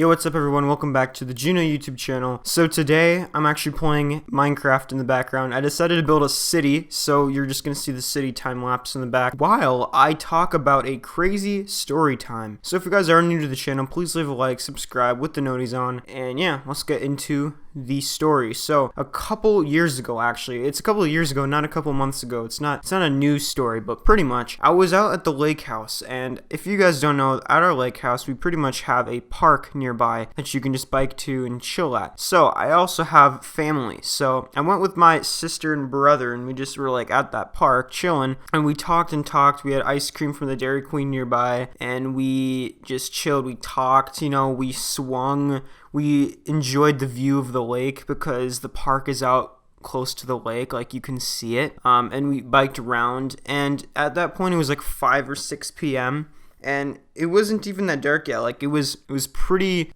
Yo, what's up everyone? Welcome back to the Juno YouTube channel. So today, I'm actually playing Minecraft in the background. I decided to build a city, so you're just gonna see the city time-lapse in the back while I talk about a crazy story time. So if you guys are new to the channel, please leave a like, subscribe with the noties on, and yeah, let's get into the story. So a couple years ago, actually, it's a couple of years ago, not a couple months ago. It's not a news story, but pretty much I was out at the lake house, and if you guys don't know, at our lake house we pretty much have a park nearby that you can just bike to and chill at. So I also have family, so I went with my sister and brother, and we just were like at that park chilling, and we talked and talked. We had ice cream from the Dairy Queen nearby, and we just chilled. We talked, we swung. We enjoyed the view of the lake because the park is out close to the lake, like you can see it. And we biked around, and at that point it was like 5 or 6 p.m. and it wasn't even that dark yet. Like it was pretty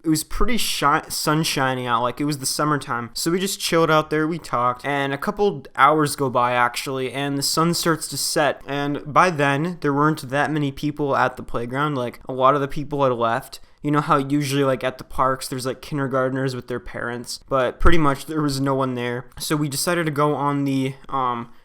sunshiny out. Like it was the summertime. So we just chilled out there, we talked, and a couple hours go by actually, and the sun starts to set. And by then there weren't that many people at the playground. Like a lot of the people had left. You know how usually like at the parks there's like kindergartners with their parents, but pretty much there was no one there. So we decided to go on the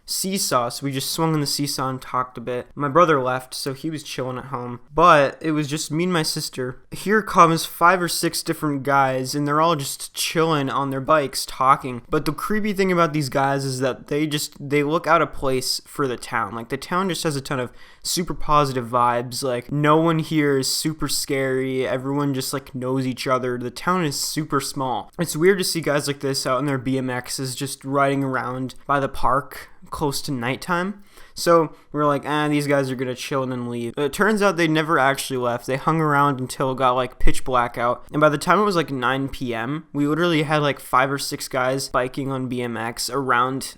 seesaw. So we just swung on the seesaw and talked a bit. My brother left, so he was chilling at home, but it was just me and my sister. Here comes 5 or 6 different guys, and they're all just chilling on their bikes talking. But the creepy thing about these guys is that they look out of place for the town. Like the town just has a ton of super positive vibes. Like no one here is super scary. Everyone just like knows each other. The town is super small. It's weird to see guys like this out in their BMXs just riding around by the park close to nighttime. So we were like, these guys are gonna chill and then leave. But it turns out they never actually left. They hung around until it got like pitch black out. And by the time it was like 9 p.m., we literally had like 5 or 6 guys biking on BMX around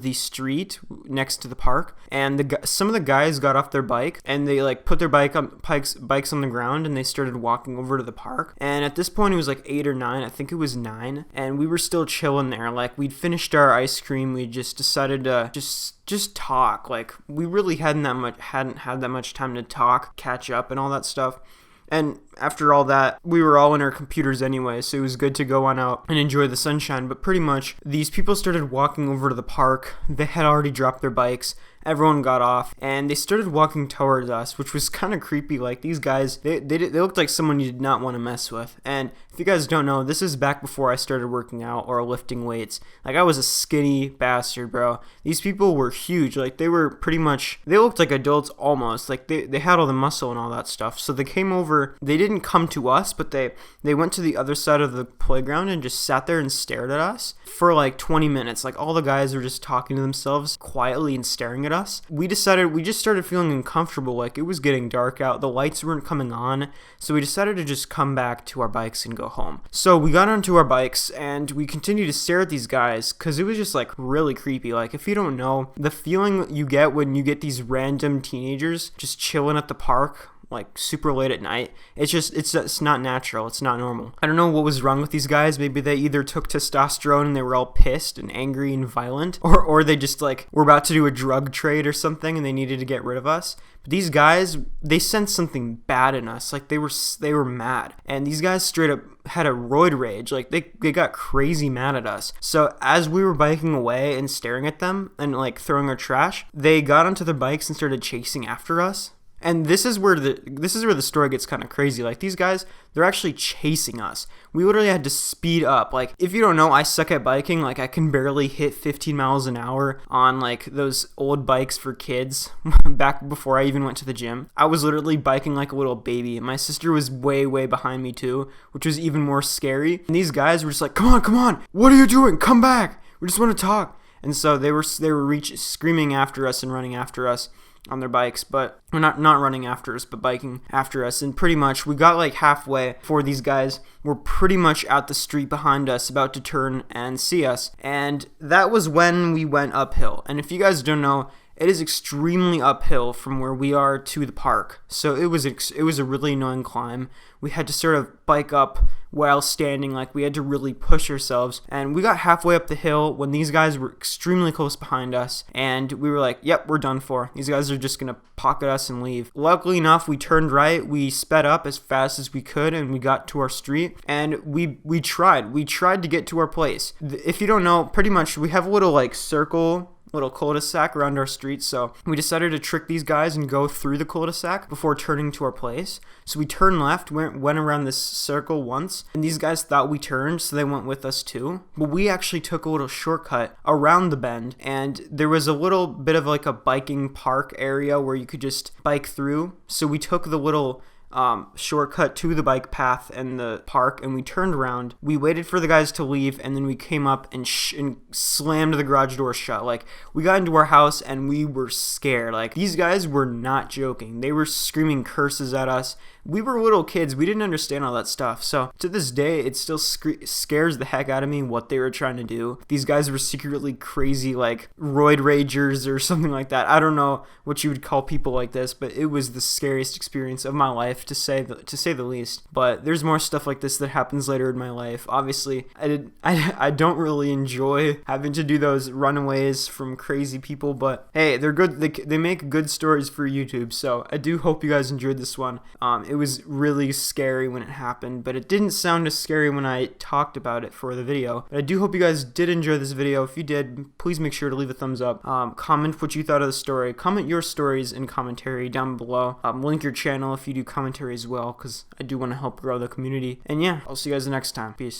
the street next to the park. And some of the guys got off their bike and they like put their bikes on the ground, and they started walking over to the park. And at this point it was like 8 or 9. I think it was 9. And we were still chilling there. Like we'd finished our ice cream. We just decided to just talk. Like we really hadn't had that much time to talk, catch up, and all that stuff. And after all that, we were all in our computers anyway, so it was good to go on out and enjoy the sunshine. But pretty much, these people started walking over to the park. They had already dropped their bikes. Everyone got off, and they started walking towards us, which was kind of creepy. Like these guys, they looked like someone you did not want to mess with. And if you guys don't know, this is back before I started working out or lifting weights. Like I was a skinny bastard, bro. These people were huge. Like they looked like adults almost. Like they had all the muscle and all that stuff. So they came over. They didn't come to us, but they went to the other side of the playground and just sat there and stared at us for like 20 minutes. Like all the guys were just talking to themselves quietly and staring at us. We just started feeling uncomfortable. Like it was getting dark out. The lights weren't coming on. So we decided to just come back to our bikes and go home. So we got onto our bikes and we continued to stare at these guys because it was just like really creepy. Like if you don't know, the feeling you get when you get these random teenagers just chilling at the park like super late at night, it's not natural. It's not normal. I don't know what was wrong with these guys. Maybe they either took testosterone and they were all pissed and angry and violent, or they just like were about to do a drug trade or something and they needed to get rid of us. But these guys, they sensed something bad in us. Like they were mad, and these guys straight up had a roid rage. Like they got crazy mad at us. So as we were biking away and staring at them and like throwing our trash, they got onto their bikes and started chasing after us. And this is where the story gets kind of crazy. Like these guys, they're actually chasing us. We literally had to speed up. Like if you don't know, I suck at biking. Like I can barely hit 15 miles an hour on like those old bikes for kids back before I even went to the gym. I was literally biking like a little baby. My sister was way behind me too, which was even more scary. And these guys were just like, come on, what are you doing? Come back. We just want to talk. And so they were screaming after us and running after us on their bikes, but not running after us, but biking after us. And pretty much we got like halfway before these guys were pretty much at the street behind us, about to turn and see us. And that was when we went uphill. And if you guys don't know, it is extremely uphill from where we are to the park. So it was a really annoying climb. We had to sort of bike up while standing. Like, we had to really push ourselves, and we got halfway up the hill when these guys were extremely close behind us, and we were like, yep, we're done for. These guys are just gonna pocket us and leave. Luckily enough, we turned right, we sped up as fast as we could, and we got to our street, and we tried to get to our place. If you don't know, pretty much we have a little like circle, little cul-de-sac around our street, so we decided to trick these guys and go through the cul-de-sac before turning to our place. So we turned left, went around this circle once, and these guys thought we turned, so they went with us too. But we actually took a little shortcut around the bend, and there was a little bit of like a biking park area where you could just bike through. So we took the little shortcut to the bike path and the park, and we turned around. We waited for the guys to leave, and then we came up and slammed the garage door shut. Like, we got into our house and we were scared. Like, these guys were not joking. They were screaming curses at us. We were little kids. We didn't understand all that stuff. So to this day, it still scares the heck out of me what they were trying to do. These guys were secretly crazy, like roid ragers or something like that. I don't know what you would call people like this, but it was the scariest experience of my life, to say the least. But there's more stuff like this that happens later in my life. Obviously, I don't really enjoy having to do those runaways from crazy people, but hey, they're good. They make good stories for YouTube. So I do hope you guys enjoyed this one. It was really scary when it happened, but it didn't sound as scary when I talked about it for the video. But I do hope you guys did enjoy this video. If you did, please make sure to leave a thumbs up. Comment what you thought of the story. Comment your stories in commentary down below. Link your channel if you do commentary as well, because I do want to help grow the community. And yeah, I'll see you guys next time. Peace.